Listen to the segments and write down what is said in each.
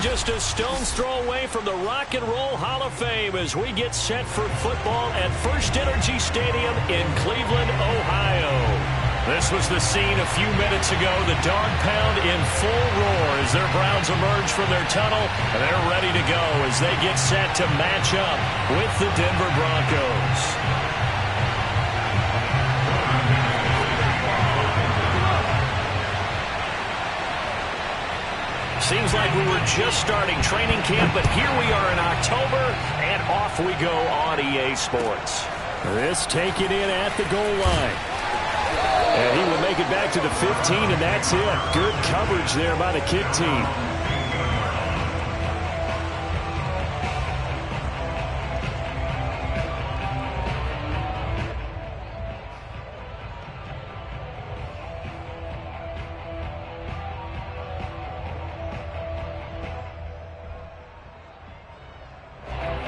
Just a stone's throw away from the Rock and Roll Hall of Fame as we get set for football at First Energy Stadium in Cleveland, Ohio. This was the scene a few minutes ago. The dog pound in full roar as their Browns emerge from their tunnel, and they're ready to go as they get set to match up with the Denver Broncos. Seems like we were just starting training camp, but here we are in October, and off we go on EA Sports. This taken in at the goal line. And he will make it back to the 15, and that's it. Good coverage there by the kick team.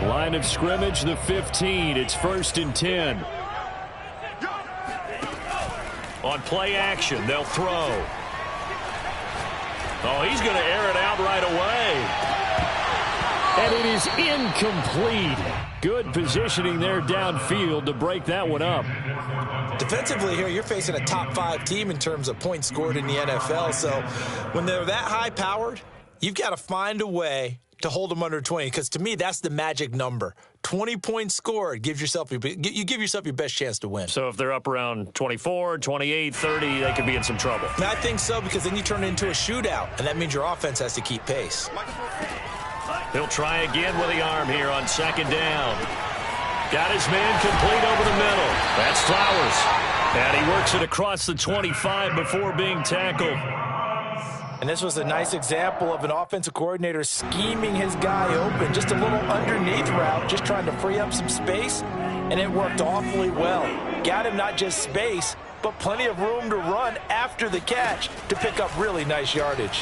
Line of scrimmage, the 15. It's 1st and 10. On play action, they'll throw. Oh, he's going to air it out right away. And it is incomplete. Good positioning there downfield to break that one up. Defensively here, you're facing a top 5 team in terms of points scored in the NFL. So when they're that high-powered, you've got to find a way to hold them under 20, because to me, that's the magic number. 20 points scored, you give yourself your best chance to win. So if they're up around 24, 28, 30, they could be in some trouble. And I think so, because then you turn it into a shootout, and that means your offense has to keep pace. He'll try again with the arm here on 2nd down. Got his man complete over the middle. That's Flowers. And he works it across the 25 before being tackled. And this was a nice example of an offensive coordinator scheming his guy open. Just a little underneath route, just trying to free up some space, and it worked awfully well. Got him not just space, but plenty of room to run after the catch to pick up really nice yardage.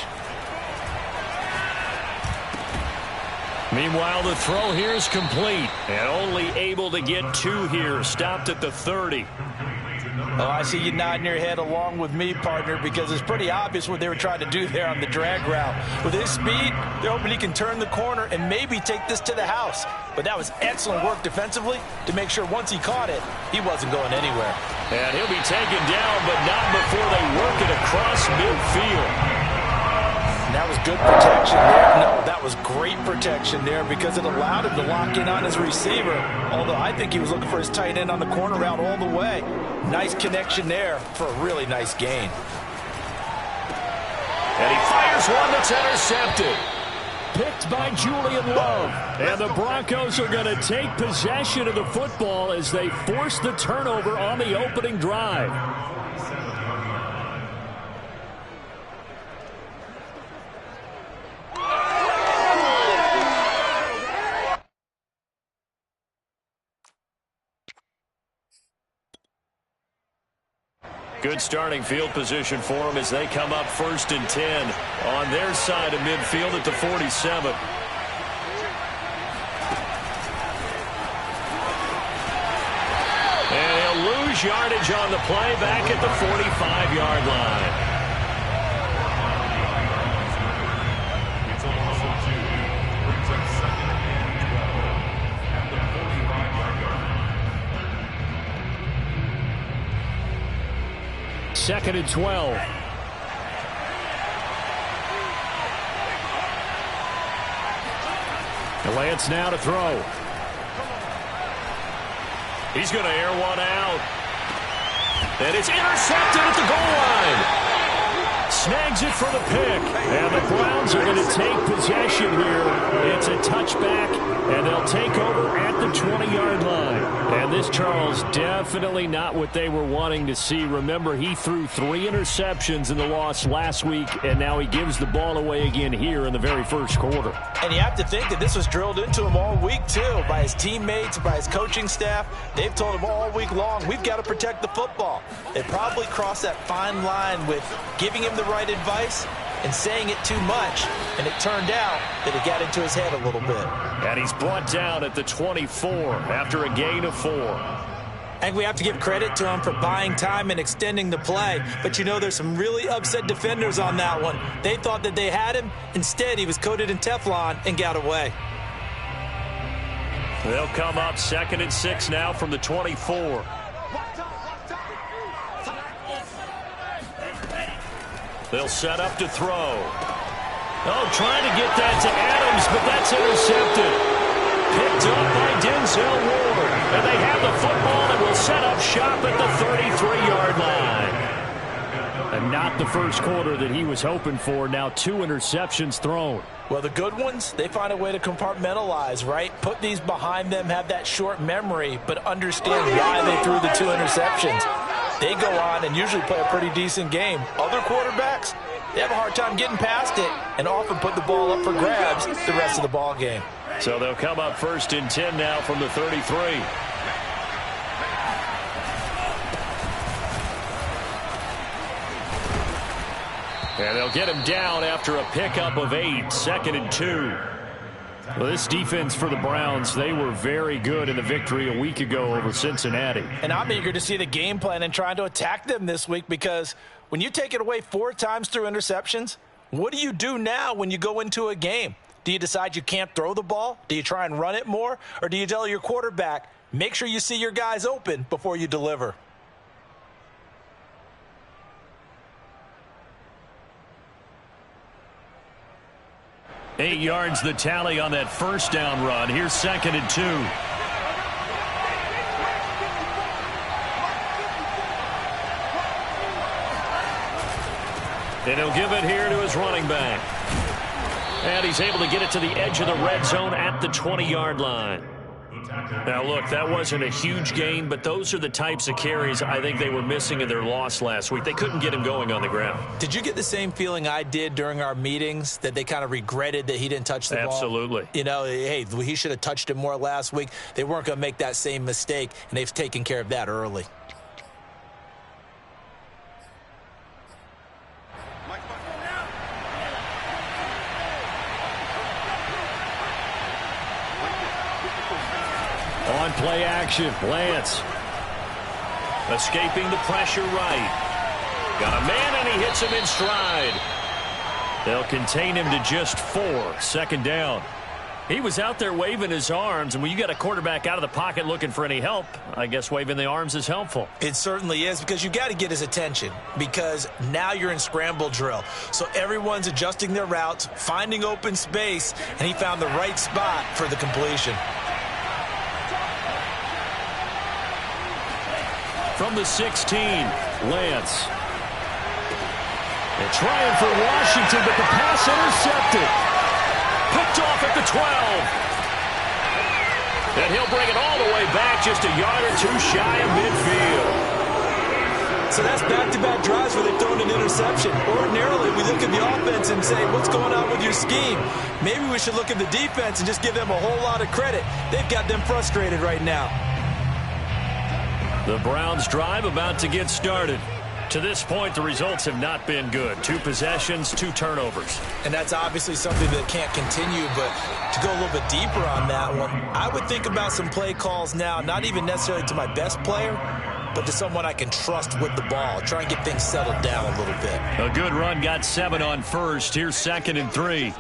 Meanwhile, the throw here is complete, and only able to get 2 here. Stopped at the 30. Oh, I see you nodding your head along with me, partner, because it's pretty obvious what they were trying to do there on the drag route. With his speed, they're hoping he can turn the corner and maybe take this to the house. But that was excellent work defensively to make sure once he caught it, he wasn't going anywhere. And he'll be taken down, but not before they work it across midfield. And that was good protection there. No, that was great protection there because it allowed him to lock in on his receiver, although I think he was looking for his tight end on the corner route all the way. Nice connection there for a really nice gain. And he fires one that's intercepted. Picked by Julian Love. And the Broncos are going to take possession of the football as they force the turnover on the opening drive. Good starting field position for them as they come up 1st and 10 on their side of midfield at the 47. And he'll lose yardage on the play back at the 45-yard line. Second and 12. Lance now to throw. He's going to air one out. And it's intercepted at the goal line. Snags it for the pick. And the Browns are going to take possession here. It's a touchback, and they'll take over at the 20-yard line. And this, Charles, definitely not what they were wanting to see. Remember, he threw 3 interceptions in the loss last week, and now he gives the ball away again here in the very first quarter. And you have to think that this was drilled into him all week, too, by his teammates, by his coaching staff. They've told him all week long, we've got to protect the football. They probably crossed that fine line with giving him the right advice and saying it too much, and it turned out that it got into his head a little bit. And he's brought down at the 24 after a gain of 4. I think we have to give credit to him for buying time and extending the play. But, you know, there's some really upset defenders on that one. They thought that they had him. Instead, he was coated in Teflon and got away. They'll come up 2nd and 6 now from the 24. They'll set up to throw. Oh, trying to get that to Adams, but that's intercepted. Picked up by Denzel Ward. And they have the football and will set up shop at the 33-yard line. And not the first quarter that he was hoping for. Now 2 interceptions thrown. Well, the good ones, they find a way to compartmentalize, right? Put these behind them, have that short memory, but understand why they threw the 2 interceptions. They go on and usually play a pretty decent game. Other quarterbacks, they have a hard time getting past it and often put the ball up for grabs the rest of the ball game. So they'll come up 1st and 10 now from the 33. And they'll get him down after a pickup of 8, 2nd and 2. Well, this defense for the Browns, they were very good in the victory a week ago over Cincinnati. And I'm eager to see the game plan and trying to attack them this week, because when you take it away 4 times through interceptions, what do you do now when you go into a game? Do you decide you can't throw the ball? Do you try and run it more? Or do you tell your quarterback, make sure you see your guys open before you deliver? Eight yards the tally on that first down run. Here's 2nd and 2. And he'll give it here to his running back. And he's able to get it to the edge of the red zone at the 20-yard line. Now, look, that wasn't a huge gain, but those are the types of carries I think they were missing in their loss last week. They couldn't get him going on the ground. Did you get the same feeling I did during our meetings, that they kind of regretted that he didn't touch the ball? Absolutely. You know, hey, he should have touched it more last week. They weren't going to make that same mistake, and they've taken care of that early. On play action, Lance. Escaping the pressure right. Got a man, and he hits him in stride. They'll contain him to just 4. 2nd down. He was out there waving his arms, and when you got a quarterback out of the pocket looking for any help, I guess waving the arms is helpful. It certainly is, because you got to get his attention, because now you're in scramble drill. So everyone's adjusting their routes, finding open space, and he found the right spot for the completion. From the 16, Lance. They're trying for Washington, but the pass intercepted. Picked off at the 12. And he'll bring it all the way back, just a yard or 2 shy of midfield. So that's back-to-back drives where they've thrown an interception. Ordinarily, we look at the offense and say, what's going on with your scheme? Maybe we should look at the defense and just give them a whole lot of credit. They've got them frustrated right now. The Browns drive about to get started. To this point, the results have not been good. 2 possessions, 2 turnovers. And that's obviously something that can't continue, but to go a little bit deeper on that one, I would think about some play calls now, not even necessarily to my best player, but to someone I can trust with the ball. Try and get things settled down a little bit. A good run, got 7 on first. Here's 2nd and 3.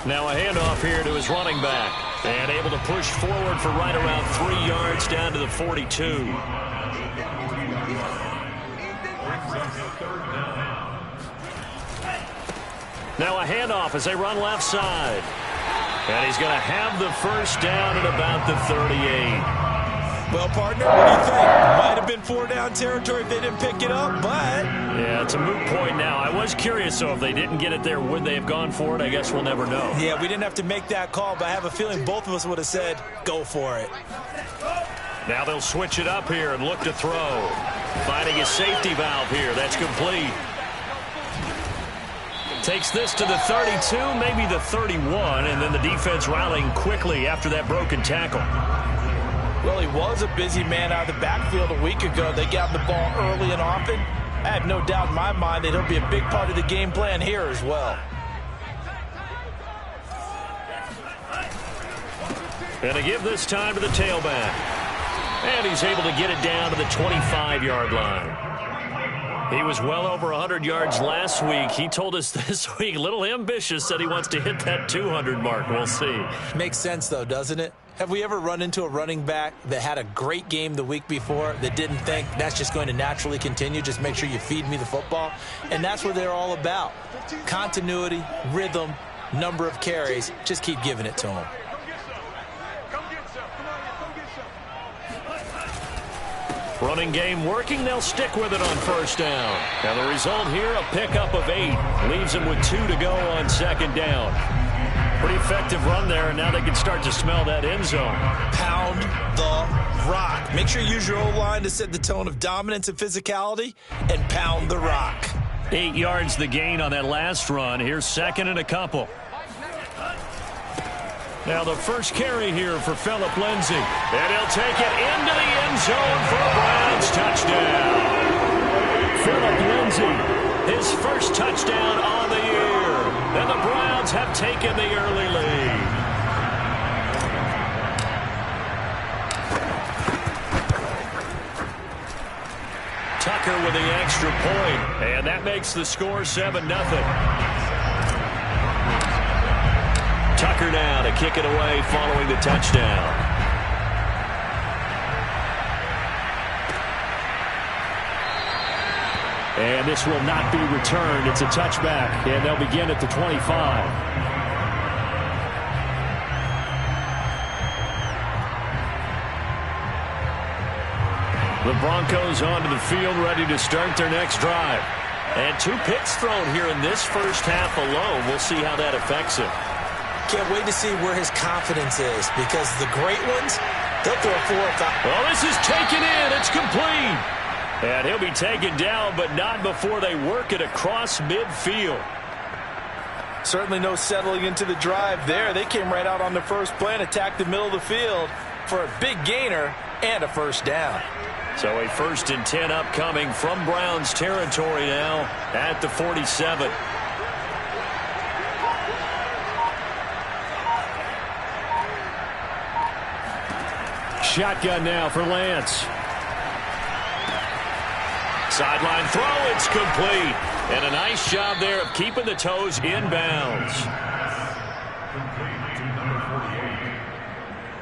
Now a handoff here to his running back. And able to push forward for right around 3 yards down to the 42. Now a handoff as they run left side. And he's going to have the first down at about the 38. Well, partner, what do you think? Might have been 4-down territory if they didn't pick it up, but... Yeah, it's a moot point now. I was curious, though, if they didn't get it there, would they have gone for it? I guess we'll never know. Yeah, we didn't have to make that call, but I have a feeling both of us would have said, go for it. Now they'll switch it up here and look to throw. Finding a safety valve here. That's complete. Takes this to the 32, maybe the 31, and then the defense rallying quickly after that broken tackle. Well, he was a busy man out of the backfield a week ago. They got the ball early and often. I have no doubt in my mind that he'll be a big part of the game plan here as well. And to give this time to the tailback. And he's able to get it down to the 25-yard line. He was well over 100 yards last week. He told us this week, a little ambitious, that he wants to hit that 200 mark. We'll see. Makes sense, though, doesn't it? Have we ever run into a running back that had a great game the week before that didn't think that's just going to naturally continue? Just make sure you feed me the football. And that's what they're all about. Continuity, rhythm, number of carries. Just keep giving it to them. Running game working. They'll stick with it on first down. And the result here, a pickup of 8. Leaves them with 2 to go on second down. Pretty effective run there, and now they can start to smell that end zone. Pound the rock. Make sure you use your O-line to set the tone of dominance and physicality, and pound the rock. 8 yards the gain on that last run. Here's second and a couple. Now the first carry here for Phillip Lindsay. And he'll take it into the end zone for a Browns touchdown. Phillip Lindsay, his first touchdown on the year. And the Browns have taken the early lead. Tucker with the extra point. And that makes the score 7-0. Tucker now to kick it away following the touchdown. And this will not be returned. It's a touchback, and they'll begin at the 25. The Broncos onto the field, ready to start their next drive. And 2 picks thrown here in this first half alone. We'll see how that affects him. Can't wait to see where his confidence is, because the great ones, they'll throw 4 or 5. Well, this is taken in. It's complete. And he'll be taken down, but not before they work it across midfield. Certainly no settling into the drive there. They came right out on the first play and attacked the middle of the field for a big gainer and a first down. So a 1st and 10 upcoming from Browns territory now at the 47. Shotgun now for Lance. Sideline throw, it's complete. And a nice job there of keeping the toes inbounds. Complete to number 48.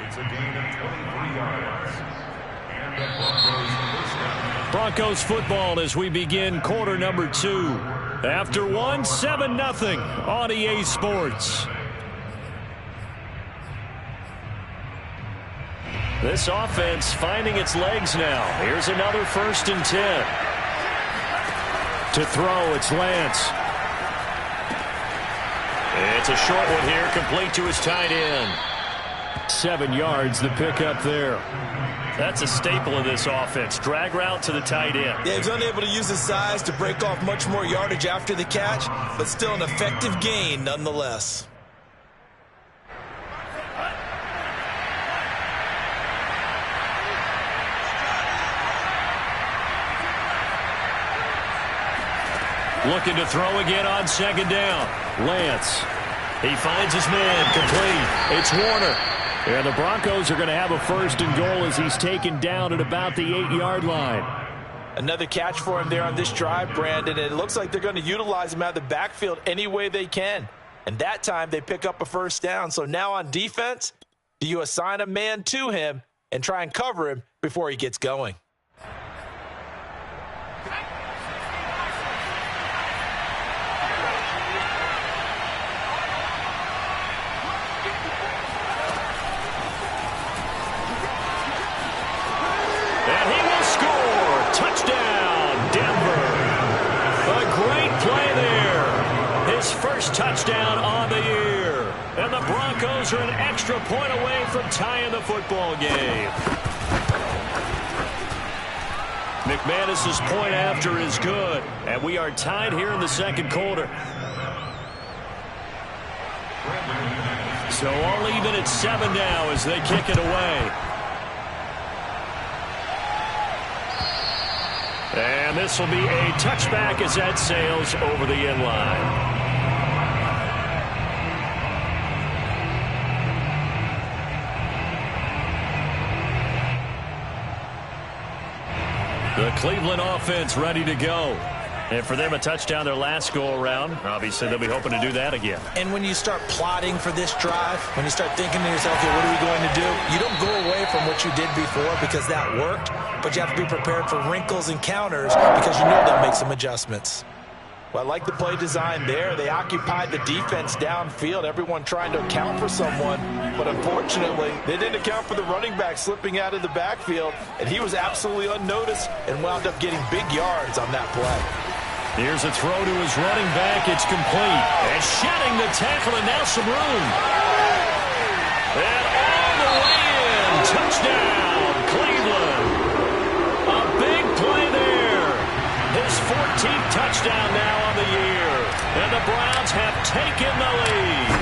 It's a gain of 23 yards. And the Broncos first down. Broncos football as we begin quarter number 2. After 1, 7-0 on EA Sports. This offense finding its legs now. Here's another 1st and 10. To throw, it's Lance. It's a short one here, complete to his tight end. 7 yards, the pickup there. That's a staple of this offense. Drag route to the tight end. Yeah, he's unable to use his size to break off much more yardage after the catch, but still an effective gain nonetheless. Looking to throw again on second down. Lance. He finds his man. Complete. It's Warner. And the Broncos are going to have a 1st and goal as he's taken down at about the 8-yard line. Another catch for him there on this drive, Brandon. And it looks like they're going to utilize him out of the backfield any way they can. And that time they pick up a 1st down. So now on defense, do you assign a man to him and try and cover him before he gets going? First touchdown on the year. And the Broncos are an extra point away from tying the football game. McManus's point after is good. And we are tied here in the second quarter. So all even at 7 now as they kick it away. And this will be a touchback as that sails over the end line. The Cleveland offense ready to go. And for them, a touchdown their last go-around. Obviously, they'll be hoping to do that again. And when you start plotting for this drive, when you start thinking to yourself, okay, what are we going to do? You don't go away from what you did before because that worked, but you have to be prepared for wrinkles and counters because you know they'll make some adjustments. Well, I like the play design there. They occupied the defense downfield, everyone trying to account for someone. But unfortunately, they didn't account for the running back slipping out of the backfield, and he was absolutely unnoticed and wound up getting big yards on that play. Here's a throw to his running back. It's complete. And shedding the tackle, and now some room. And all the way in. Touchdown, Cleveland. A big play there. His 14th touchdown now on the year. And the Browns have taken the lead.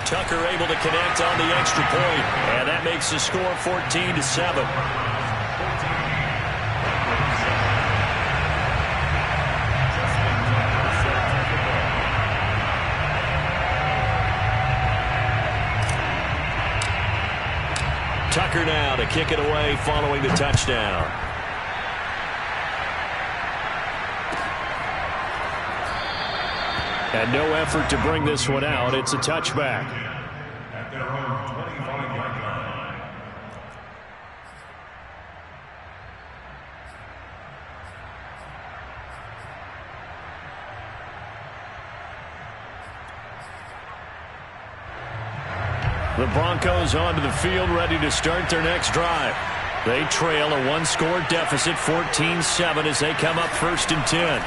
Tucker able to connect on the extra point. And that makes the score 14-7. Tucker now to kick it away following the touchdown. And no effort to bring this one out. It's a touchback. At their own 25-yard line. The Broncos onto the field, ready to start their next drive. They trail a one-score deficit, 14-7, as they come up 1st and 10.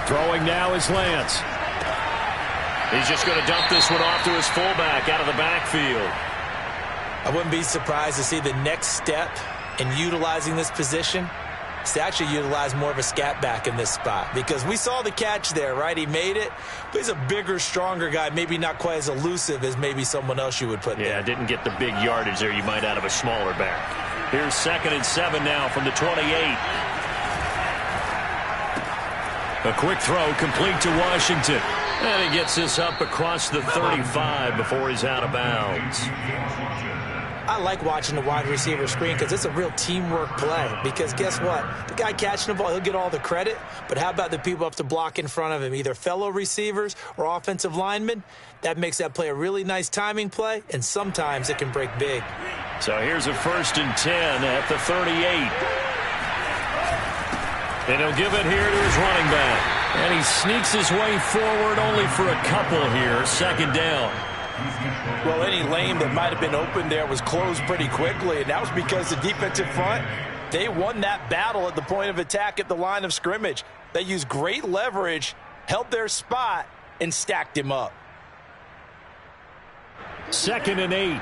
Throwing now is Lance. He's just going to dump this one off to his fullback out of the backfield. I wouldn't be surprised to see the next step in utilizing this position is to actually utilize more of a scat back in this spot, because we saw the catch there, right? He made it, but he's a bigger, stronger guy, maybe not quite as elusive as maybe someone else you would put there. Yeah, didn't get the big yardage there you might out of a smaller back. Here's 2nd and 7 now from the 28. A quick throw complete to Washington. And he gets this up across the 35 before he's out of bounds. I like watching the wide receiver screen because it's a real teamwork play. Because guess what? The guy catching the ball, he'll get all the credit. But how about the people up to block in front of him, either fellow receivers or offensive linemen? That makes that play a really nice timing play, and sometimes it can break big. So here's a 1st and 10 at the 38. And he'll give it here to his running back. And he sneaks his way forward only for a couple here. 2nd down. Well, any lane that might have been open there was closed pretty quickly, and that was because the defensive front, they won that battle at the point of attack at the line of scrimmage. They used great leverage, held their spot, and stacked him up. 2nd and 8.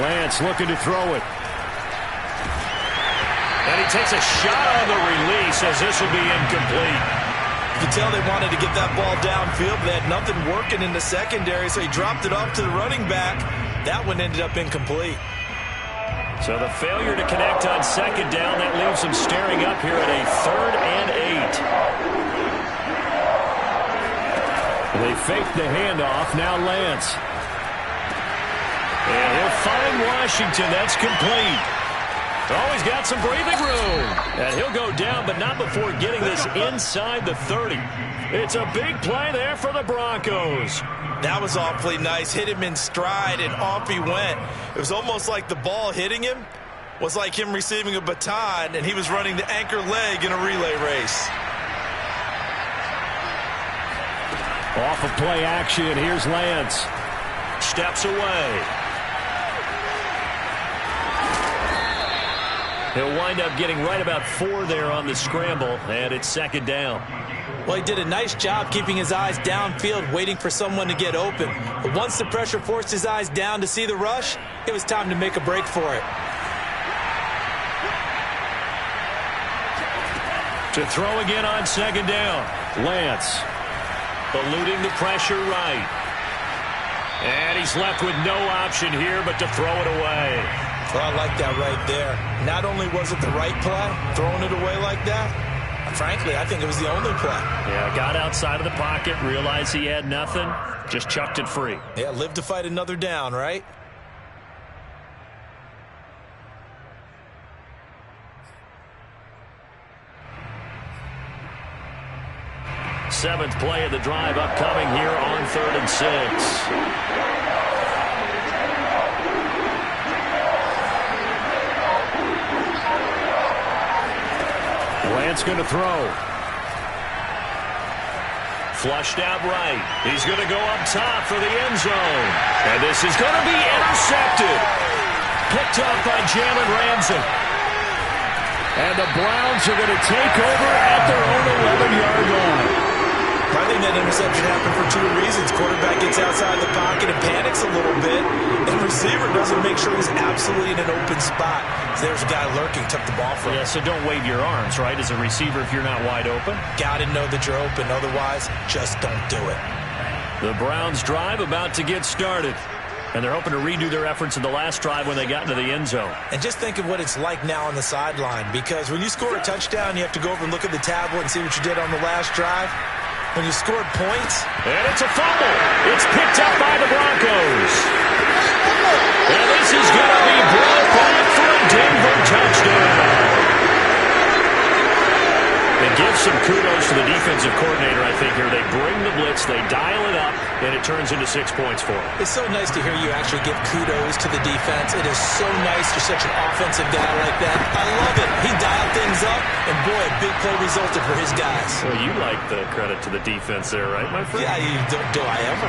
Lance looking to throw it. And he takes a shot on the release as this will be incomplete. You can tell they wanted to get that ball downfield, but they had nothing working in the secondary, so he dropped it off to the running back. That one ended up incomplete. So the failure to connect on 2nd down, that leaves him staring up here at a 3rd and 8. They fake the handoff. Now Lance. And he'll find Washington. That's complete. Oh, he's got some breathing room. And he'll go down, but not before getting this inside the 30. It's a big play there for the Broncos. That was awfully nice. Hit him in stride, and off he went. It was almost like the ball hitting him was like him receiving a baton, and he was running the anchor leg in a relay race. Off of play action, here's Lance. Steps away. He'll wind up getting right about 4 there on the scramble, and it's 2nd down. Well, he did a nice job keeping his eyes downfield, waiting for someone to get open. But once the pressure forced his eyes down to see the rush, it was time to make a break for it. To throw again on 2nd down. Lance eluding the pressure right. And he he's left with no option here but to throw it away. Well, I like that right there. Not only was it the right play, throwing it away like that, frankly, I think it was the only play. Yeah, got outside of the pocket, realized he had nothing, just chucked it free. Yeah, live to fight another down, right? Seventh play of the drive upcoming here on 3rd and 6. Lance going to throw. Flushed out right. He's going to go up top for the end zone. And this is going to be intercepted. Picked up by Jalen Ramsey. And the Browns are going to take over at their own 11-yard line. I think that interception happened for two reasons. Quarterback gets outside the pocket and panics a little bit, and receiver doesn't make sure he's absolutely in an open spot. So there's a guy lurking, took the ball from him. Yeah, so don't wave your arms, right, as a receiver if you're not wide open. Got to know that you're open. Otherwise, just don't do it. The Browns drive about to get started. And they're hoping to redo their efforts in the last drive when they got into the end zone. And just think of what it's like now on the sideline, because when you score a touchdown, you have to go over and look at the tablet and see what you did on the last drive. When you scored points. And it's a fumble. It's picked up by the Broncos. And this is going to be brought back for a Denver touchdown. It gives some kudos to the defensive coordinator, I think, here. They bring the blitz, they dial it up, and it turns into 6 points for them. It's so nice to hear you actually give kudos to the defense. It is so nice you're such an offensive guy like that. I love it. He dialed things up, and boy, a big play resulted for his guys. Well, you like the credit to the defense there, right, my friend? Yeah, do I ever?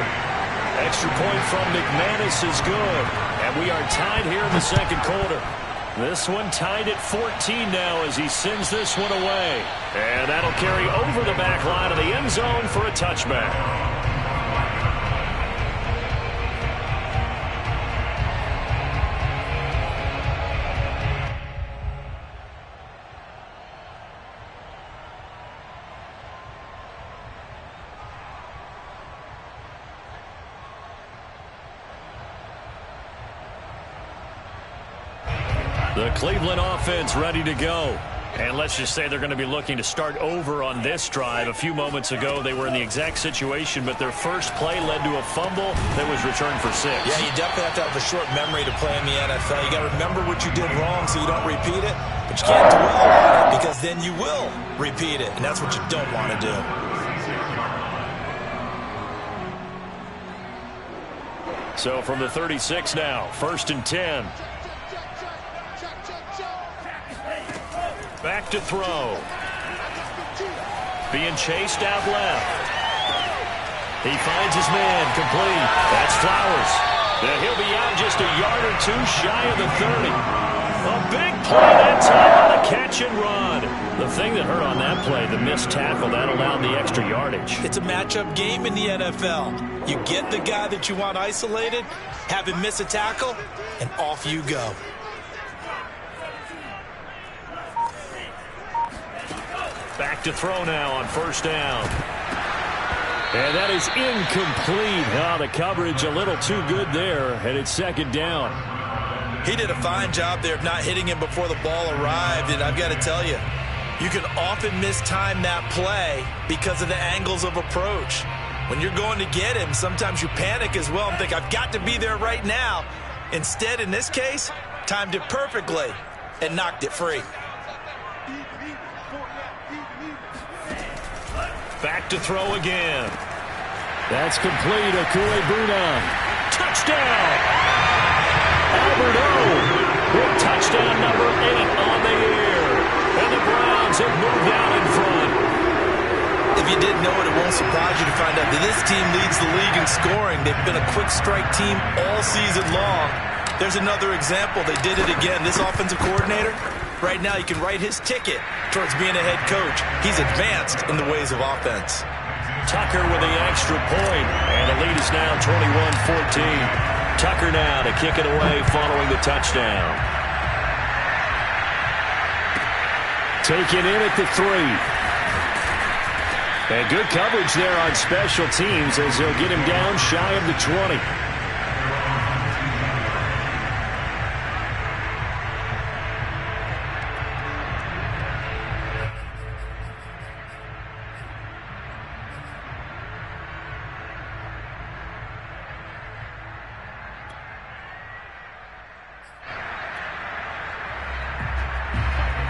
Extra point from McManus is good. And we are tied here in the second quarter. This one tied at 14 now as he sends this one away. And that'll carry over the back line of the end zone for a touchback. The Cleveland offense ready to go. And let's just say they're going to be looking to start over on this drive. A few moments ago, they were in the exact situation, but their first play led to a fumble that was returned for 6. Yeah, you definitely have to have a short memory to play in the NFL. You got to remember what you did wrong so you don't repeat it, but you can't dwell on it because then you will repeat it, and that's what you don't want to do. So from the 36 now, 1st and 10. Back to throw. Being chased out left. He finds his man, complete. That's Flowers. And he'll be out just a yard or two shy of the 30. A big play that time on a catch and run. The thing that hurt on that play, the missed tackle, that allowed the extra yardage. It's a matchup game in the NFL. You get the guy that you want isolated, have him miss a tackle, and off you go. Back to throw now on 1st down. And that is incomplete. Oh, the coverage a little too good there, and it's 2nd down. He did a fine job there of not hitting him before the ball arrived, and I've got to tell you, you can often mistime that play because of the angles of approach. When you're going to get him, sometimes you panic as well and think, I've got to be there right now. Instead, in this case, timed it perfectly and knocked it free. Back to throw again. That's complete. Akule-Buna. Touchdown! Albert O with touchdown number 8 on the year. And the Browns have moved out in front. If you didn't know it, it won't surprise you to find out that this team leads the league in scoring. They've been a quick strike team all season long. There's another example. They did it again. This offensive coordinator, right now, you can write his ticket towards being a head coach. He's advanced in the ways of offense. Tucker with the extra point, and the lead is now 21-14. Tucker now to kick it away following the touchdown. Taken in at the 3. And good coverage there on special teams as they'll get him down shy of the 20.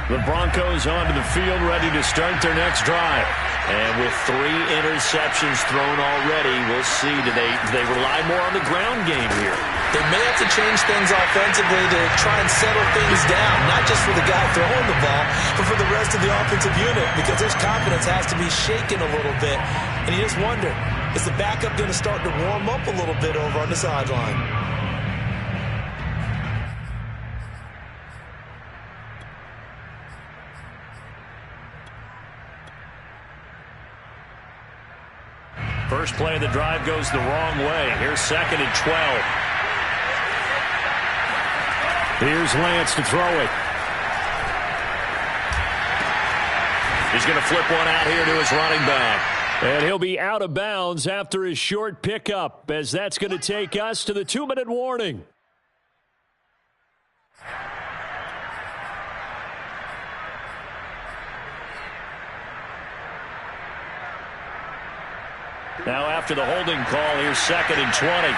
The Broncos onto the field, ready to start their next drive. And with 3 interceptions thrown already, we'll see. Do they rely more on the ground game here? They may have to change things offensively to try and settle things down, not just for the guy throwing the ball, but for the rest of the offensive unit, because his confidence has to be shaken a little bit. And you just wonder, is the backup going to start to warm up a little bit over on the sideline? First play of the drive goes the wrong way. Here's 2nd and 12. Here's Lance to throw it. He's going to flip one out here to his running back. And he'll be out of bounds after his short pickup, as that's going to take us to the 2-minute warning. Now after the holding call, here's 2nd and 20.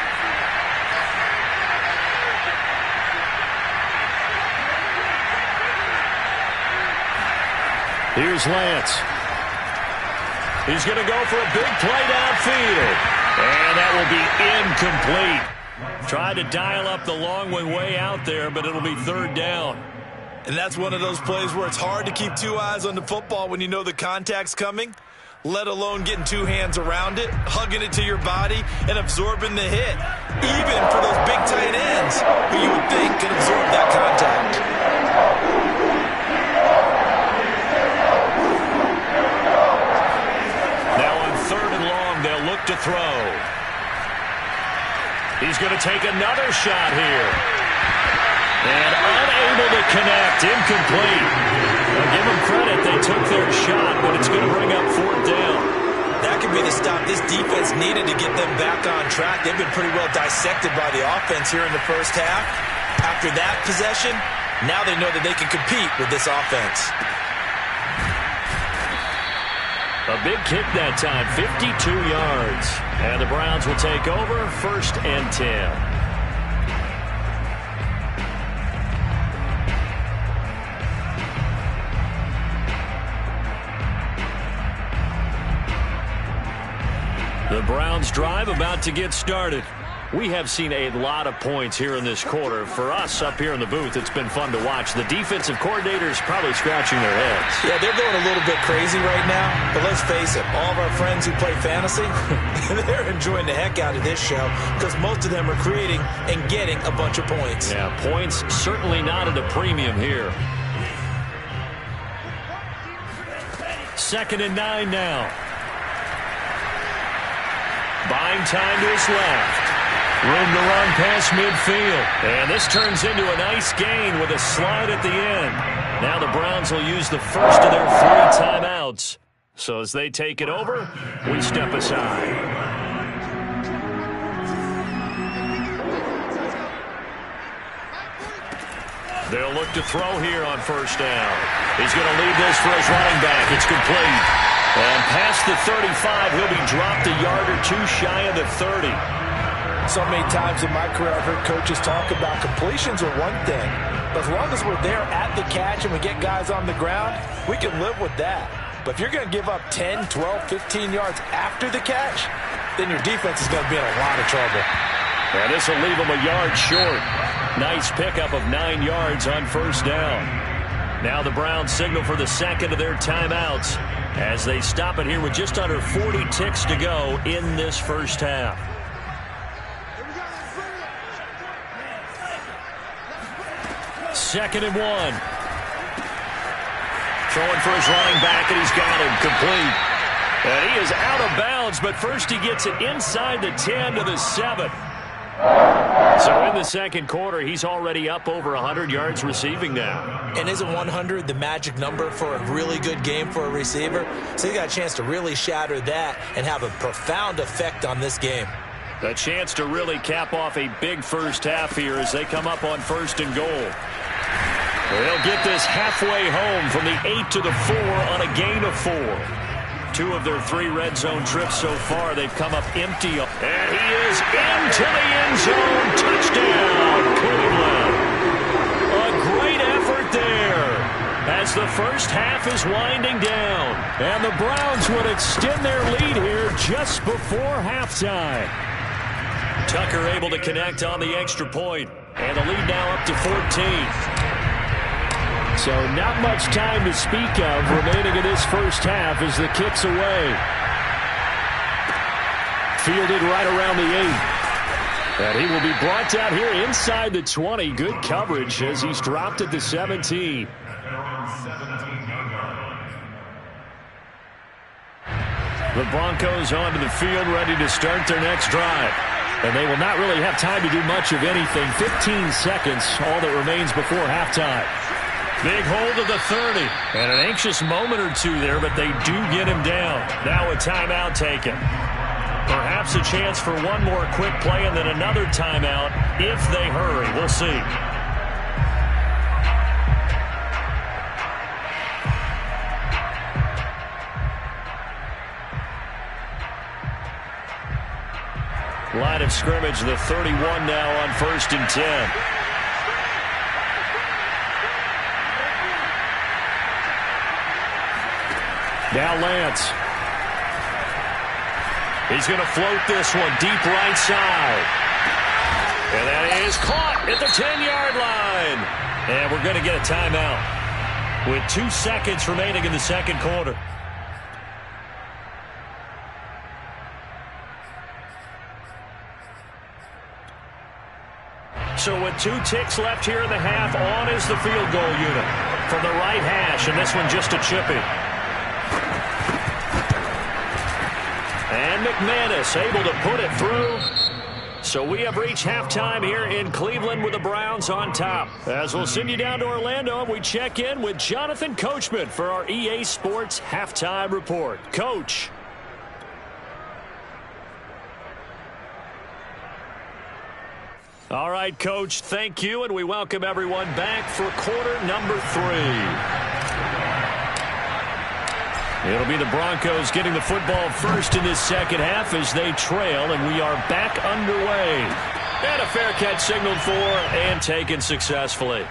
Here's Lance. He's going to go for a big play downfield. And that will be incomplete. Tried to dial up the long way out there, but it'll be 3rd down. And that's one of those plays where it's hard to keep 2 eyes on the football when you know the contact's coming, let alone getting 2 hands around it, hugging it to your body, and absorbing the hit. Even for those big tight ends, who you would think could absorb that contact. Now on 3rd and long, they'll look to throw. He's going to take another shot here. And unable to connect, incomplete. Now give them credit, they took their shot, but it's going to bring up 4th down. That could be the stop this defense needed to get them back on track. They've been pretty well dissected by the offense here in the first half. After that possession, now they know that they can compete with this offense. A big kick that time, 52 yards. And the Browns will take over, 1st and 10. The Browns drive about to get started. We have seen a lot of points here in this quarter. For us up here in the booth, it's been fun to watch. The defensive coordinators probably scratching their heads. Yeah, they're going a little bit crazy right now. But let's face it, all of our friends who play fantasy, they're enjoying the heck out of this show because most of them are creating and getting a bunch of points. Yeah, points certainly not at a premium here. 2nd and 9 now. Buying time to his left. Room to run past midfield. And this turns into a nice gain with a slide at the end. Now the Browns will use the first of their 3 timeouts. So as they take it over, we step aside. They'll look to throw here on 1st down. He's going to lead this for his running back. It's complete. And past the 35, he'll be dropped a yard or 2 shy of the 30. So many times in my career I've heard coaches talk about completions are one thing. But as long as we're there at the catch and we get guys on the ground, we can live with that. But if you're going to give up 10, 12, 15 yards after the catch, then your defense is going to be in a lot of trouble. And this will leave them a yard short. Nice pickup of 9 yards on 1st down. Now the Browns signal for the 2nd of their timeouts as they stop it here with just under 40 ticks to go in this first half. Second and 1. Throwing for his running back, and he's got him complete. And he is out of bounds, but first he gets it inside the 10 to the 7. So in the second quarter, he's already up over 100 yards receiving now. And isn't 100 the magic number for a really good game for a receiver? So he got a chance to really shatter that and have a profound effect on this game. A chance to really cap off a big first half here as they come up on 1st and goal. They'll get this halfway home from the 8 to the 4 on a gain of 4. 2 of their 3 red zone trips so far, they've come up empty. And he is into the end zone. Touchdown, Cleveland. A great effort there as the first half is winding down. And the Browns would extend their lead here just before halftime. Tucker able to connect on the extra point. And the lead now up to 14. So not much time to speak of remaining in this first half as the kick's away. Fielded right around the 8. And he will be brought down here inside the 20. Good coverage as he's dropped at the 17. The Broncos onto the field ready to start their next drive. And they will not really have time to do much of anything. 15 seconds, all that remains before halftime. Big hold of the 30. And an anxious moment or two there, but they do get him down. Now a timeout taken. Perhaps a chance for one more quick play and then another timeout if they hurry. We'll see. Line of scrimmage, the 31 now on 1st and 10. Now Lance. He's going to float this one deep right side. And that is caught at the 10-yard line. And we're going to get a timeout with 2 seconds remaining in the second quarter. So with 2 ticks left here in the half, on is the field goal unit from the right hash, and this one just a chippy. And McManus able to put it through. So we have reached halftime here in Cleveland with the Browns on top. As we'll send you down to Orlando, we check in with Jonathan Coachman for our EA Sports Halftime Report. Coach. All right, Coach, thank you, and we welcome everyone back for quarter number 3. It'll be the Broncos getting the football first in this second half as they trail, and we are back underway. And a fair catch signaled for and taken successfully.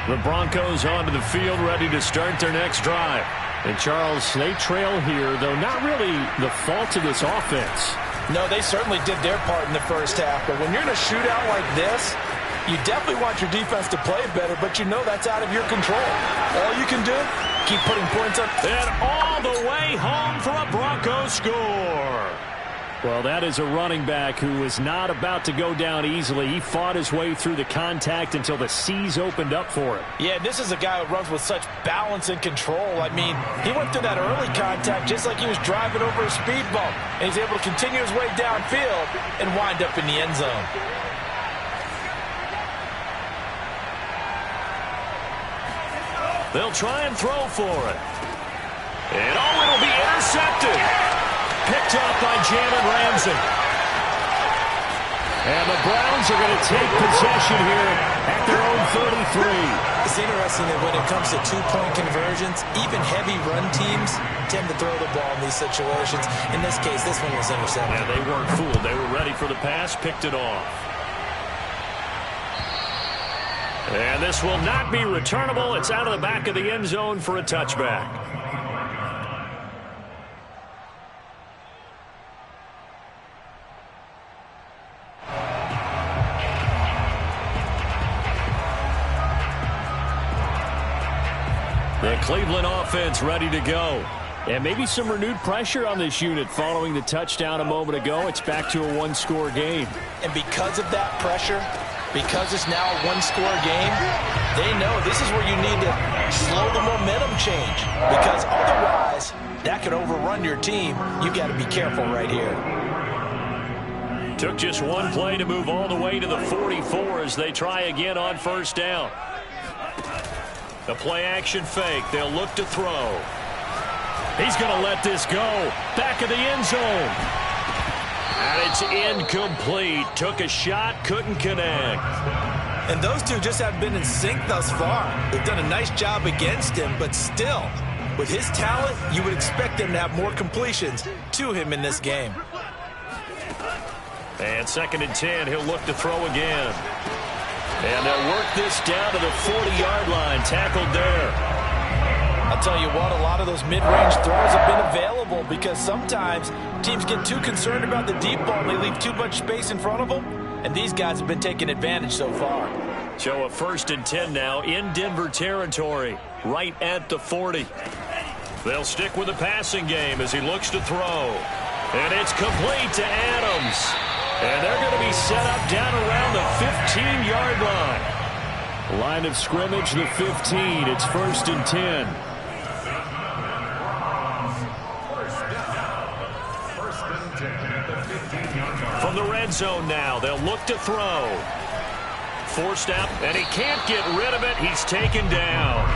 The Broncos onto the field ready to start their next drive. And Charles, they trail here, though not really the fault of this offense. No, they certainly did their part in the first half, but when you're in a shootout like this, you definitely want your defense to play better, but you know that's out of your control. All you can do, keep putting points up. And all the way home for a Broncos score. Well, that is a running back who was not about to go down easily. He fought his way through the contact until the seas opened up for him. Yeah, this is a guy who runs with such balance and control. I mean, he went through that early contact just like he was driving over a speed bump. And he's able to continue his way downfield and wind up in the end zone. They'll try and throw for it. And it'll be intercepted. Picked up by Jalen Ramsey. And the Browns are going to take possession here at their own 33. It's interesting that when it comes to two-point conversions, even heavy run teams tend to throw the ball in these situations. In this case, this one was intercepted. Yeah, they weren't fooled. They were ready for the pass, picked it off. And this will not be returnable. It's out of the back of the end zone for a touchback. The Cleveland offense ready to go. And maybe some renewed pressure on this unit following the touchdown a moment ago. It's back to a one-score game. And because of that pressure, because it's now a one-score game, they know this is where you need to slow the momentum change. Because otherwise, that could overrun your team. You got to be careful right here. Took just one play to move all the way to the 44 as they try again on first down. The play-action fake. They'll look to throw. He's going to let this go. Back of the end zone. And it's incomplete. Took a shot, couldn't connect. And those two just have been in sync thus far. They've done a nice job against him, but still, with his talent, you would expect them to have more completions to him in this game. And 2nd and 10, he'll look to throw again. And they'll work this down to the 40-yard line. Tackled there. I'll tell you what, a lot of those mid-range throws have been available because sometimes teams get too concerned about the deep ball and they leave too much space in front of them. And these guys have been taking advantage so far. So a 1st and 10 now in Denver territory, right at the 40. They'll stick with the passing game as he looks to throw. And it's complete to Adams. And they're going to be set up down around the 15-yard line. Line of scrimmage, the 15. It's 1st and 10. From the red zone now, they'll look to throw. Forced out, and he can't get rid of it. He's taken down.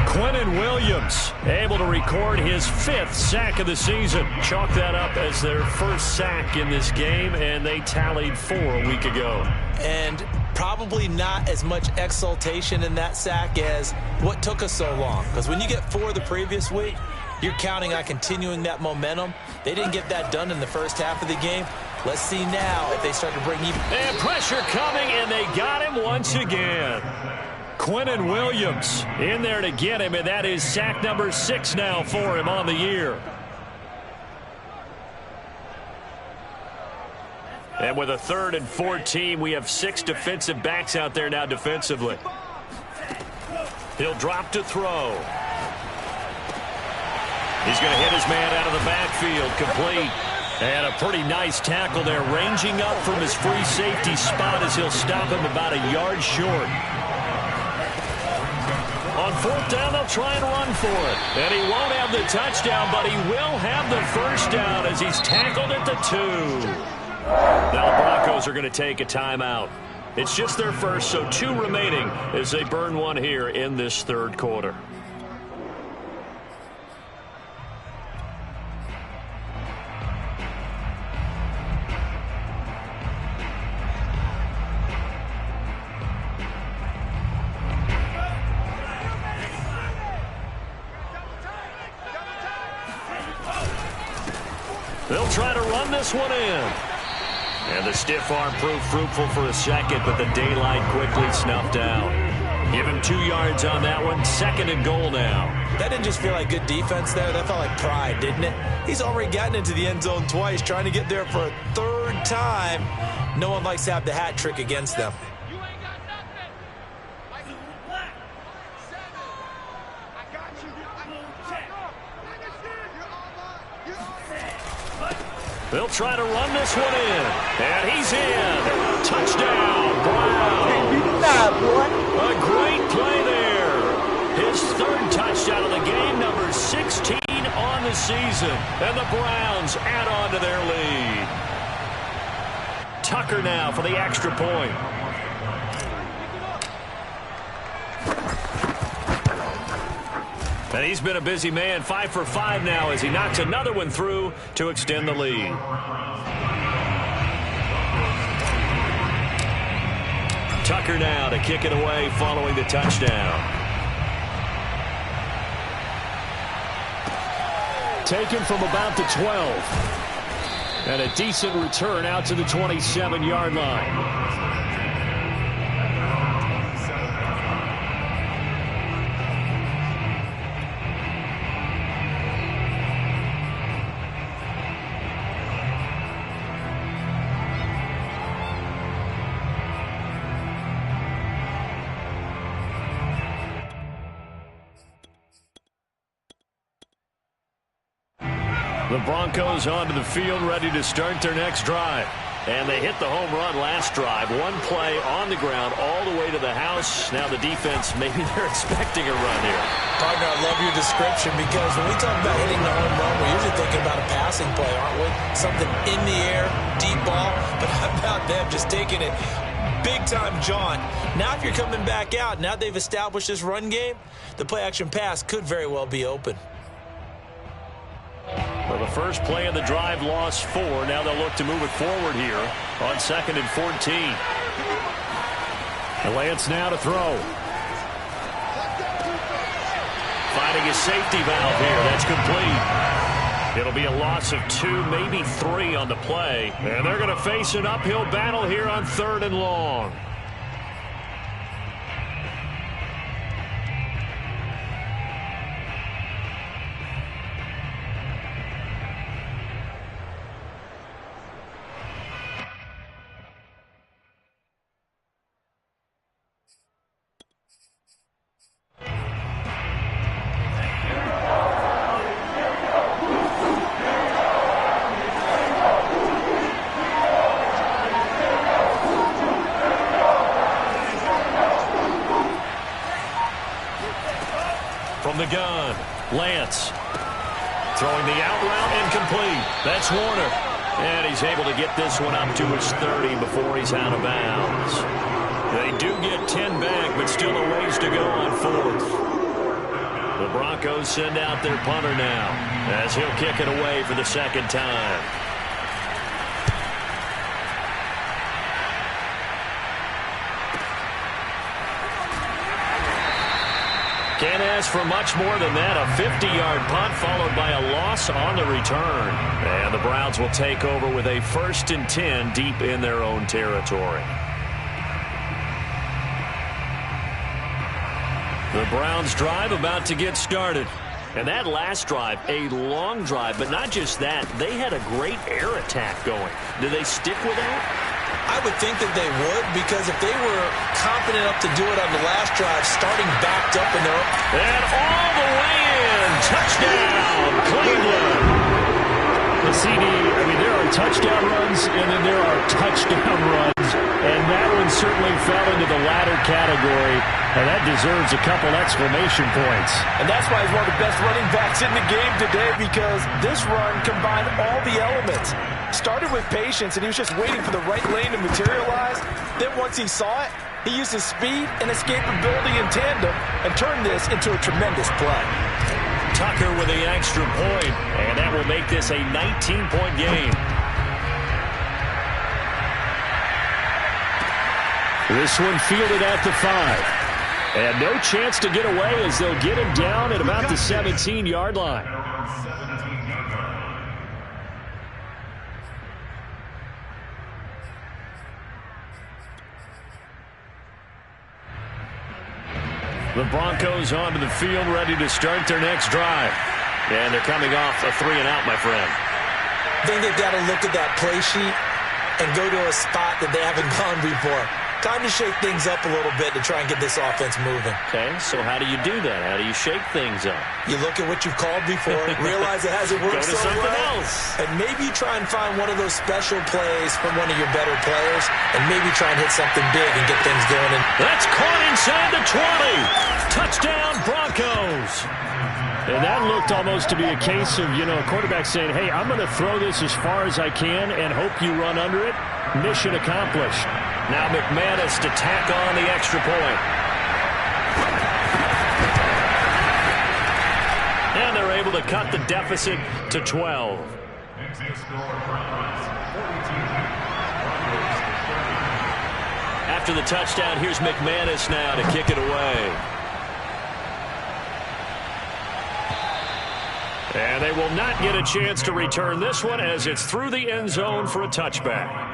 Quinnen Williams able to record his 5th sack of the season. Chalk that up as their 1st sack in this game, and they tallied 4 a week ago. And probably not as much exultation in that sack as what took us so long. Because when you get 4 the previous week, you're counting on continuing that momentum. They didn't get that done in the first half of the game. Let's see now if they start to bring even. And pressure coming, and they got him once again. Quinnen Williams in there to get him, and that is sack number 6 now for him on the year. And with a 3rd and 14, we have 6 defensive backs out there now defensively. He'll drop to throw. He's going to hit his man out of the backfield, complete. And a pretty nice tackle there, ranging up from his free safety spot as he'll stop him about a yard short. On 4th down, they'll try and run for it. And he won't have the touchdown, but he will have the 1st down as he's tackled at the 2. Now the Broncos are going to take a timeout. It's just their first, so 2 remaining as they burn one here in this 3rd quarter. They'll try to run this one in. And the stiff arm proved fruitful for a second, but the daylight quickly snuffed out. Give him 2 yards on that one. 2nd and goal now. That didn't just feel like good defense there. That felt like pride, didn't it? He's already gotten into the end zone twice, trying to get there for a 3rd time. No one likes to have the hat trick against them. They'll try to run this one in. And he's in. Touchdown, Brown. A great play there. His 3rd touchdown of the game, number 16 on the season. And the Browns add on to their lead. Tucker now for the extra point. And he's been a busy man, 5 for 5 now as he knocks another one through to extend the lead. Tucker now to kick it away following the touchdown. Taken from about the 12. And a decent return out to the 27-yard line. The Broncos onto the field, ready to start their next drive. And they hit the home run last drive. One play on the ground all the way to the house. Now the defense, maybe they're expecting a run here. Partner, I love your description because when we talk about hitting the home run, we're usually thinking about a passing play, aren't we? Something in the air, deep ball. But how about them just taking it big-time jaunt? Now if you're coming back out, now they've established this run game, the play-action pass could very well be open. Well, the first play of the drive lost 4. Now they'll look to move it forward here on 2nd and 14. And Lance now to throw. Finding a safety valve here. That's complete. It'll be a loss of 2, maybe 3 on the play. And they're going to face an uphill battle here on 3rd and long. the gun. Lance. Throwing the out route incomplete. That's Warner. And he's able to get this one up to his 30 before he's out of bounds. They do get 10 back, but still a ways to go on fourth. The Broncos send out their punter now as he'll kick it away for the second time. Can't ask for much more than that. A 50-yard punt followed by a loss on the return. And the Browns will take over with a 1st and 10 deep in their own territory. The Browns drive about to get started. And that last drive, a long drive, but not just that. They had a great air attack going. Do they stick with that? I would think that they would, because if they were confident enough to do it on the last drive, starting backed up in their... And all the way in. Touchdown, Cleveland. The CD, I mean, there are touchdown runs, and then there are touchdown runs. And that one certainly fell into the latter category, and that deserves a couple exclamation points. And that's why he's one of the best running backs in the game today, because this run combined all the elements. Started with patience, and he was just waiting for the right lane to materialize. Then once he saw it, he used his speed and escapability in tandem and turned this into a tremendous play. Tucker with the extra point, and that will make this a 19-point game. This one fielded at the 5. And no chance to get away as they'll get him down at about the 17-yard line. The Broncos onto the field, ready to start their next drive. And they're coming off a 3-and-out, my friend. I think they've got to look at that play sheet and go to a spot that they haven't gone before. Time to shake things up a little bit to try and get this offense moving. Okay, so how do you do that? How do you shake things up? You look at what you've called before, realize it hasn't worked Go to so something well, else. and maybe try and find one of those special plays from one of your better players, and maybe try and hit something big and get things going. That's caught inside the 20. Touchdown, Broncos. And that looked almost to be a case of, a quarterback saying, hey, I'm going to throw this as far as I can and hope you run under it. Mission accomplished. Now McManus to tack on the extra point. And they're able to cut the deficit to 12. After the touchdown, here's McManus now to kick it away. And they will not get a chance to return this one as it's through the end zone for a touchback.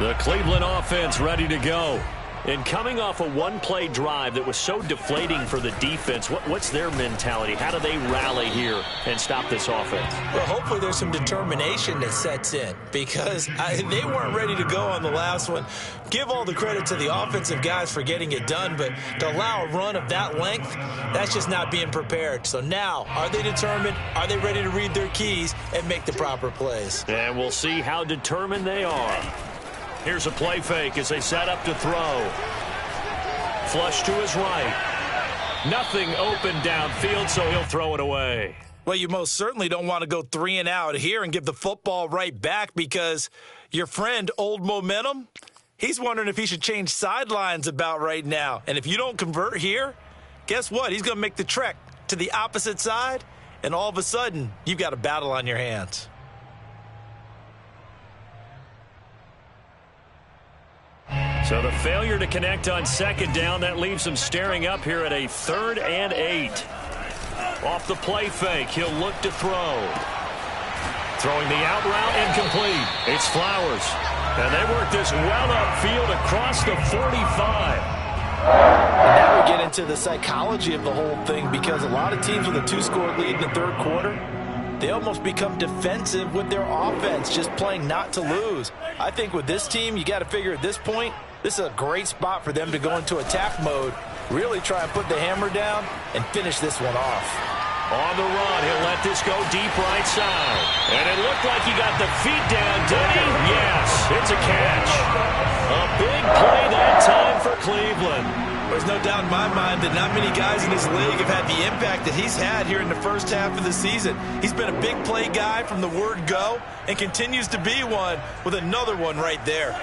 The Cleveland offense ready to go. And coming off a one-play drive that was so deflating for the defense, what's their mentality? How do they rally here and stop this offense? Well, hopefully there's some determination that sets in, because they weren't ready to go on the last one. Give all the credit to the offensive guys for getting it done, but to allow a run of that length, that's just not being prepared. So now, are they determined? Are they ready to read their keys and make the proper plays? And we'll see how determined they are. Here's a play fake as they set up to throw. Flush to his right. Nothing open downfield, so he'll throw it away. Well, you most certainly don't want to go 3-and-out here and give the football right back, because your friend, Old Momentum, he's wondering if he should change sidelines about right now. And if you don't convert here, guess what? He's going to make the trek to the opposite side, and all of a sudden, you've got a battle on your hands. So the failure to connect on second down, that leaves him staring up here at a 3rd and 8. Off the play fake, he'll look to throw. Throwing the out route, incomplete. It's Flowers. And they work this well upfield across the 45. And now we get into the psychology of the whole thing, because a lot of teams with a 2-score lead in the third quarter, they almost become defensive with their offense, just playing not to lose. I think with this team, you got to figure at this point, This is a great spot for them to go into attack mode, really try and put the hammer down and finish this one off. On the run, he'll let this go deep right side. And it looked like he got the feet down, did he? Yes, it's a catch. A big play that time for Cleveland. There's no doubt in my mind that not many guys in this league have had the impact that he's had here in the first half of the season. He's been a big play guy from the word go and continues to be one with another one right there.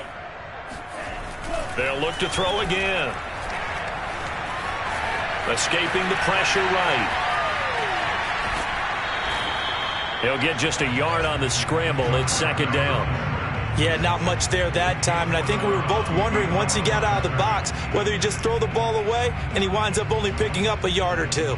They'll look to throw again. Escaping the pressure right. He'll get just a yard on the scramble. It's second down. Yeah, not much there that time, and I think we were both wondering once he got out of the box whether he just throw the ball away and he winds up only picking up a yard or two.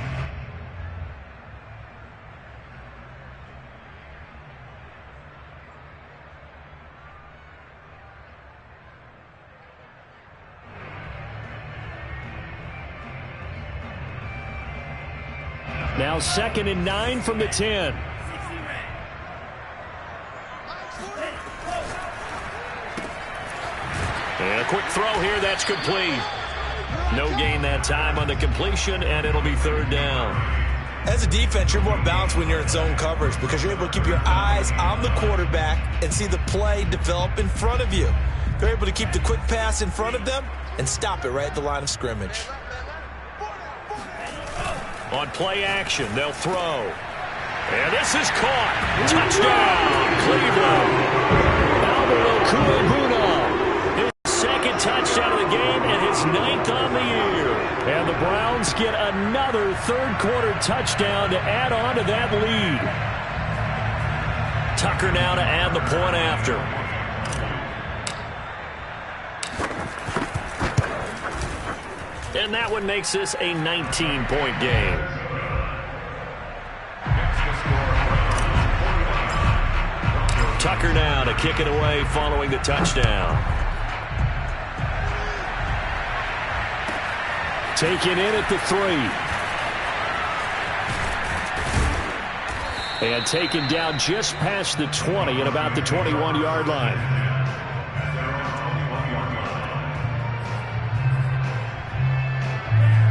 Now 2nd and 9 from the 10. And a quick throw here, that's complete. No gain that time on the completion, and it'll be third down. As a defense, you're more balanced when you're in zone coverage because you're able to keep your eyes on the quarterback and see the play develop in front of you. They're able to keep the quick pass in front of them and stop it right at the line of scrimmage. On play action, they'll throw. And this is caught. Touchdown, Cleveland. Second touchdown of the game and his 9th on the year. And the Browns get another third-quarter touchdown to add on to that lead. Tucker now to add the point after. And that one makes this a 19-point game. Tucker now to kick it away following the touchdown. Taken in at the 3. And taken down just past the 20 at about the 21-yard line.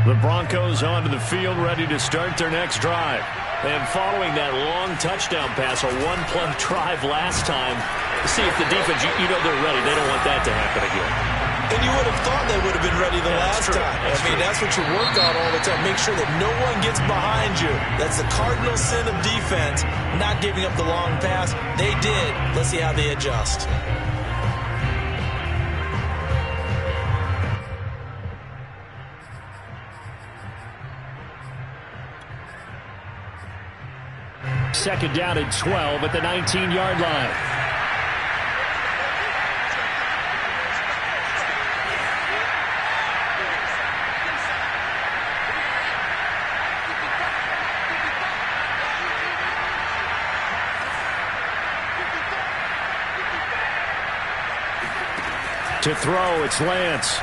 The Broncos onto the field ready to start their next drive. And following that long touchdown pass, a one-play drive last time, see if the defense, you know they're ready. They don't want that to happen again. And you would have thought they would have been ready the last time. That's what you work on all the time. Make sure that no one gets behind you. That's the cardinal sin of defense, not giving up the long pass. They did. Let's see how they adjust. Second down and 12 at the 19-yard line. To throw, it's Lance.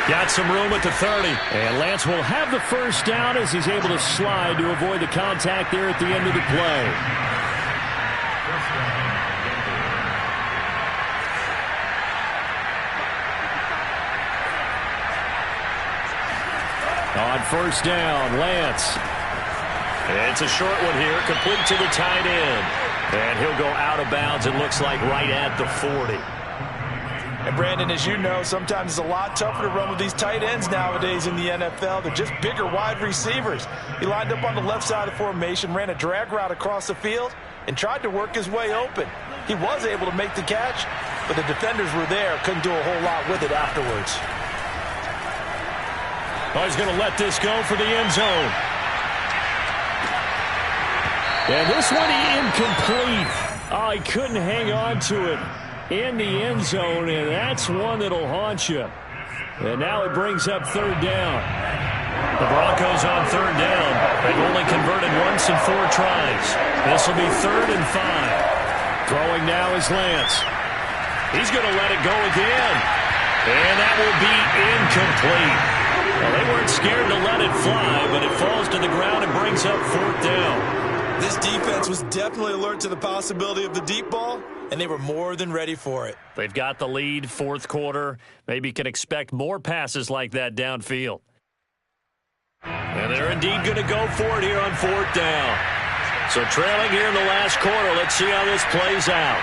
Got some room at the 30. And Lance will have the first down as he's able to slide to avoid the contact there at the end of the play. On first down, Lance. It's a short one here, complete to the tight end. And he'll go out of bounds, it looks like, right at the 40. And Brandon, as you know, sometimes it's a lot tougher to run with these tight ends nowadays in the NFL. They're just bigger wide receivers. He lined up on the left side of the formation, ran a drag route across the field, and tried to work his way open. He was able to make the catch, but the defenders were there, couldn't do a whole lot with it afterwards. Oh, he's going to let this go for the end zone. And this one incomplete. Oh, he couldn't hang on to it in the end zone, and that's one that'll haunt you. And now it brings up third down. The Broncos on third down. They've only converted once in 4 tries. This will be 3rd and 5. Throwing now is Lance. He's going to let it go again. And that will be incomplete. Well, they weren't scared to let it fly, but it falls to the ground and brings up 4th down. This defense was definitely alert to the possibility of the deep ball, and they were more than ready for it. They've got the lead, fourth quarter. Maybe can expect more passes like that downfield. And they're indeed going to go for it here on fourth down. So trailing here in the last quarter. Let's see how this plays out.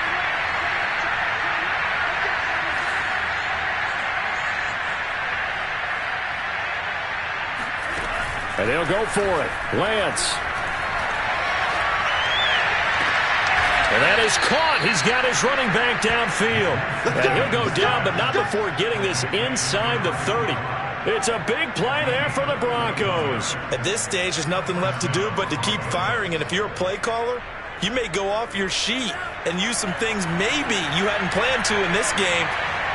And they'll go for it. Lance. And that is caught. He's got his running back downfield. And he'll go down, but not before getting this inside the 30. It's a big play there for the Broncos. At this stage, there's nothing left to do but to keep firing. And if you're a play caller, you may go off your sheet and use some things maybe you hadn't planned to in this game.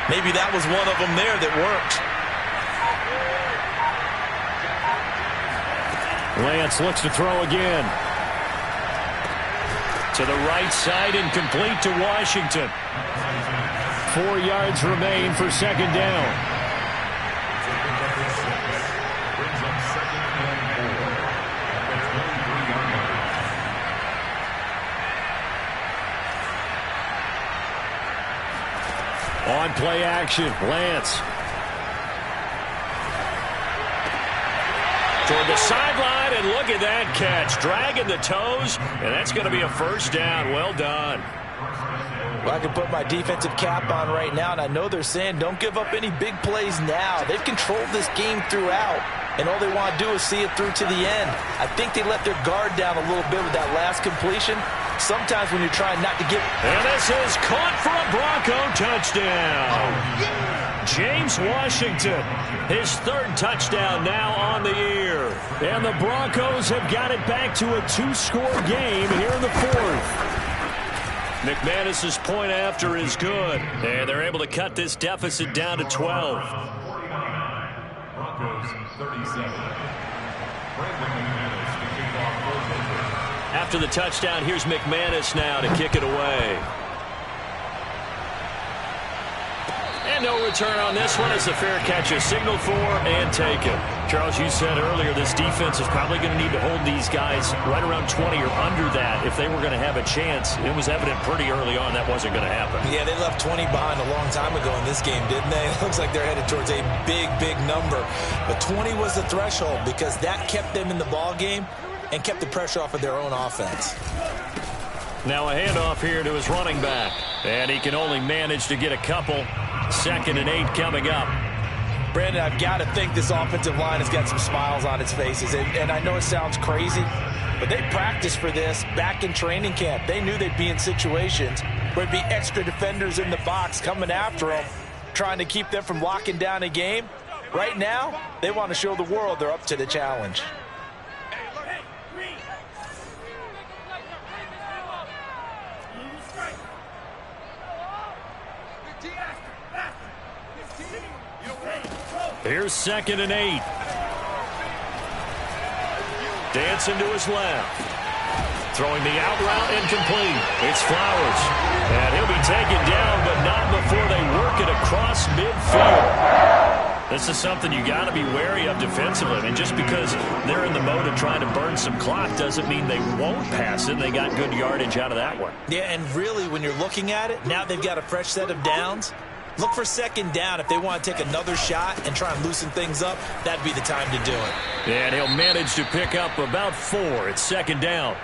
Maybe that was one of them there that worked. Lance looks to throw again. To the right side and complete to Washington. 4 yards remain for second down. On play action, Lance. Toward the sideline, and look at that catch. Dragging the toes, and that's going to be a first down. Well done. Well, I can put my defensive cap on right now, and I know they're saying don't give up any big plays now. They've controlled this game throughout, and all they want to do is see it through to the end. I think they let their guard down a little bit with that last completion. Sometimes when you're trying not to get... And this is caught for a Bronco touchdown. James Washington, his third touchdown now on the year. And the Broncos have got it back to a 2-score game here in the fourth. McManus's point after is good. And they're able to cut this deficit down to 12. 49. Broncos 37. After the touchdown, here's McManus now to kick it away. And no return on this one as the fair catch is signaled for and taken. Charles, you said earlier this defense is probably going to need to hold these guys right around 20 or under that if they were going to have a chance. It was evident pretty early on that wasn't going to happen. Yeah, they left 20 behind a long time ago in this game, didn't they? It looks like they're headed towards a big, big number. But 20 was the threshold because that kept them in the ball game and kept the pressure off of their own offense. Now a handoff here to his running back. And he can only manage to get a couple. 2nd and 8 coming up. Brandon, I've got to think this offensive line has got some smiles on its faces. And I know it sounds crazy, but they practiced for this back in training camp. They knew they'd be in situations where there'd be extra defenders in the box coming after them, trying to keep them from locking down a game. Right now, they want to show the world they're up to the challenge. Here's 2nd and 8. Dancing to his left. Throwing the out route incomplete. It's Flowers. And he'll be taken down, but not before they work it across midfield. This is something you got to be wary of defensively. And just because they're in the mode of trying to burn some clock doesn't mean they won't pass it. They got good yardage out of that one. Yeah, and really, when you're looking at it, now they've got a fresh set of downs. Look for 2nd down. If they want to take another shot and try and loosen things up, that'd be the time to do it. And he'll manage to pick up about 4. It's 2nd down.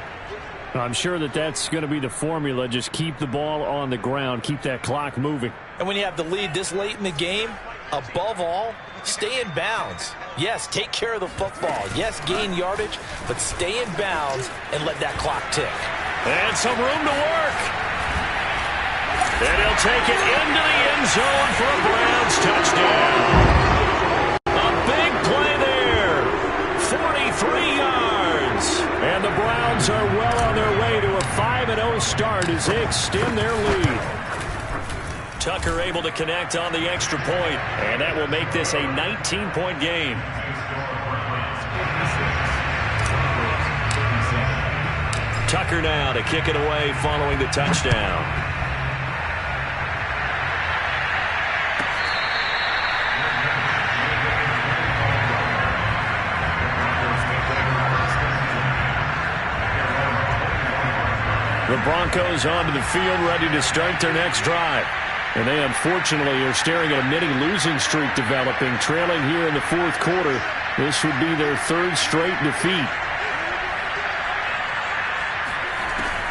I'm sure that's going to be the formula. Just keep the ball on the ground. Keep that clock moving. And when you have the lead this late in the game, above all, stay in bounds. Yes, take care of the football. Yes, gain yardage, but stay in bounds and let that clock tick. And some room to work. And he'll take it into the end zone for a Browns touchdown. A big play there. 43 yards. And the Browns are well on their way to a 5-0 start as they extend their lead. Tucker able to connect on the extra point, and that will make this a 19-point game. Tucker now to kick it away following the touchdown. Broncos onto the field, ready to start their next drive. And they unfortunately are staring at a mini losing streak developing, trailing here in the fourth quarter. This would be their third straight defeat.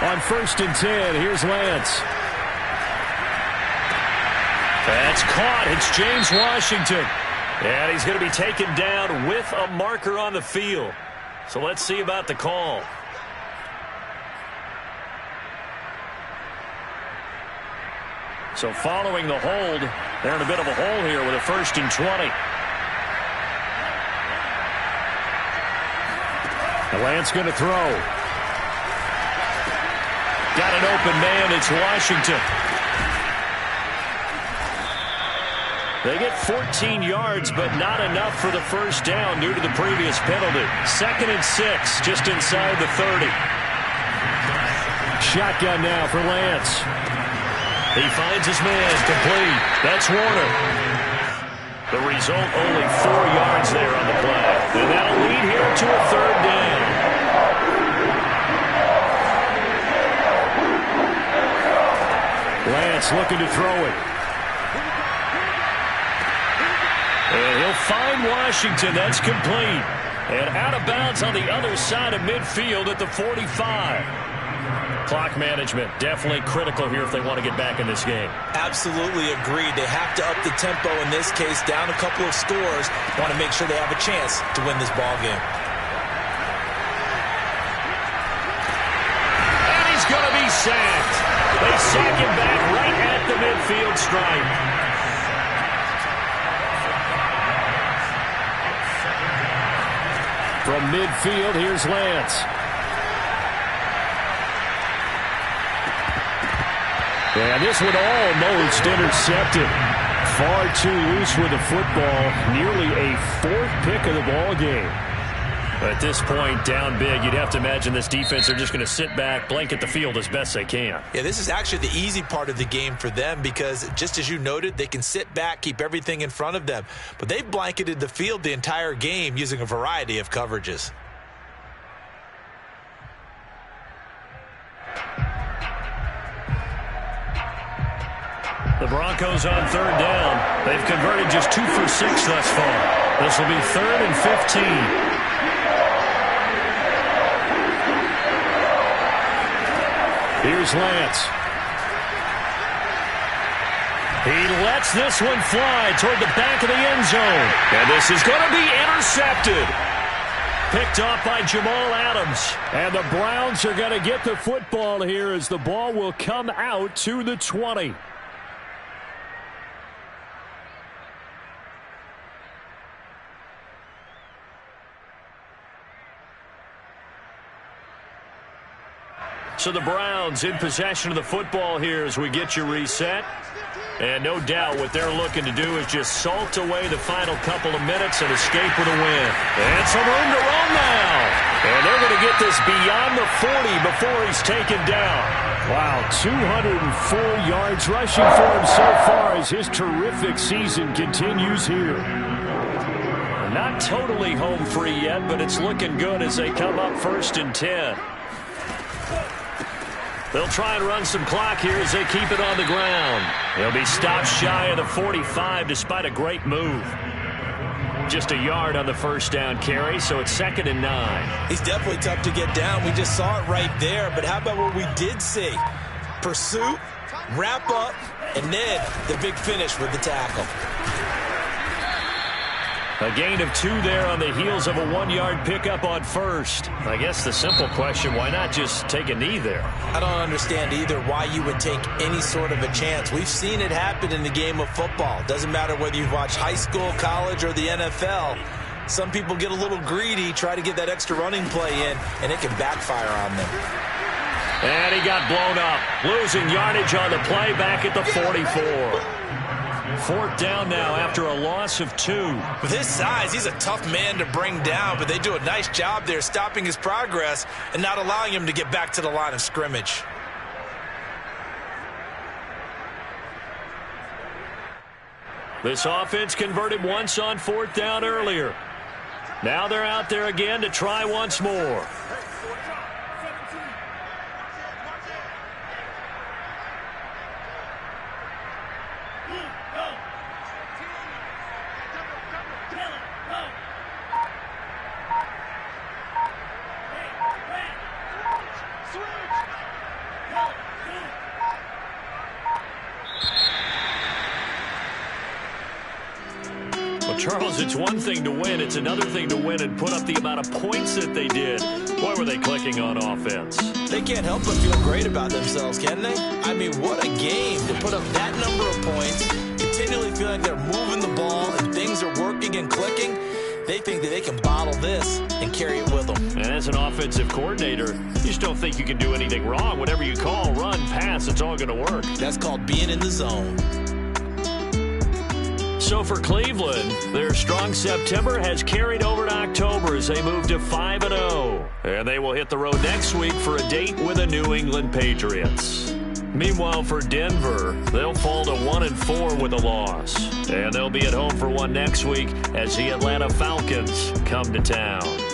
On 1st and 10, here's Lance. That's caught. It's James Washington. And he's going to be taken down with a marker on the field. So let's see about the call. So following the hold, they're in a bit of a hole here with a 1st and 20. And Lance going to throw. Got an open man. It's Washington. They get 14 yards, but not enough for the first down due to the previous penalty. 2nd and 6, just inside the 30. Shotgun now for Lance. He finds his man, complete. That's Warner. The result, only 4 yards there on the play. And that'll lead here to a 3rd down. Lance looking to throw it. And he'll find Washington. That's complete. And out of bounds on the other side of midfield at the 45. Clock management definitely critical here if they want to get back in this game. Absolutely agreed. They have to up the tempo in this case, down a couple of scores. Want to make sure they have a chance to win this ball game. And he's going to be sacked. They sack him back right at the midfield stripe. From midfield, here's Lance. And this one almost intercepted. Far too loose with the football. Nearly a 4th pick of the ball game. But at this point, down big, you'd have to imagine this defense are just going to sit back, blanket the field as best they can. Yeah, this is actually the easy part of the game for them because, just as you noted, they can sit back, keep everything in front of them. But they've blanketed the field the entire game using a variety of coverages. The Broncos on 3rd down. They've converted just 2 for 6 thus far. This will be 3rd and 15. Here's Lance. He lets this one fly toward the back of the end zone. And this is going to be intercepted. Picked off by Jamal Adams. And the Browns are going to get the football here as the ball will come out to the 20. So the Browns in possession of the football here as we get you reset. And no doubt what they're looking to do is just salt away the final couple of minutes and escape with a win. And some room to run now. And they're going to get this beyond the 40 before he's taken down. Wow, 204 yards rushing for him so far as his terrific season continues here. Not totally home free yet, but it's looking good as they come up 1st and 10. They'll try and run some clock here as they keep it on the ground. He'll be stopped shy of the 45 despite a great move. Just a yard on the first down carry, so it's 2nd and 9. He's definitely tough to get down. We just saw it right there. But how about what we did see? Pursuit, wrap up, and then the big finish with the tackle. A gain of 2 there on the heels of a 1-yard pickup on 1st. I guess the simple question, why not just take a knee there? I don't understand either why you would take any sort of a chance. We've seen it happen in the game of football. Doesn't matter whether you've watched high school, college, or the NFL. Some people get a little greedy, try to get that extra running play in, and it can backfire on them. And he got blown up. Losing yardage on the play back at the 44. 4th down now after a loss of 2. With his size, he's a tough man to bring down, but they do a nice job there stopping his progress and not allowing him to get back to the line of scrimmage. This offense converted once on 4th down earlier. Now they're out there again to try once more. Well, Charles, it's one thing to win. It's another thing to win and put up the amount of points that they did. Boy, were they clicking on offense. They can't help but feel great about themselves, can they? I mean, what a game to put up that number of points, continually feeling like they're moving the ball and things are working and clicking. They think that they can bottle this and carry it with them. And as an offensive coordinator, you just don't think you can do anything wrong. Whatever you call, run, pass, it's all going to work. That's called being in the zone. So for Cleveland, their strong September has carried over to October as they move to 5-0. And they will hit the road next week for a date with the New England Patriots. Meanwhile, for Denver, they'll fall to 1-4 with a loss. And they'll be at home for one next week as the Atlanta Falcons come to town.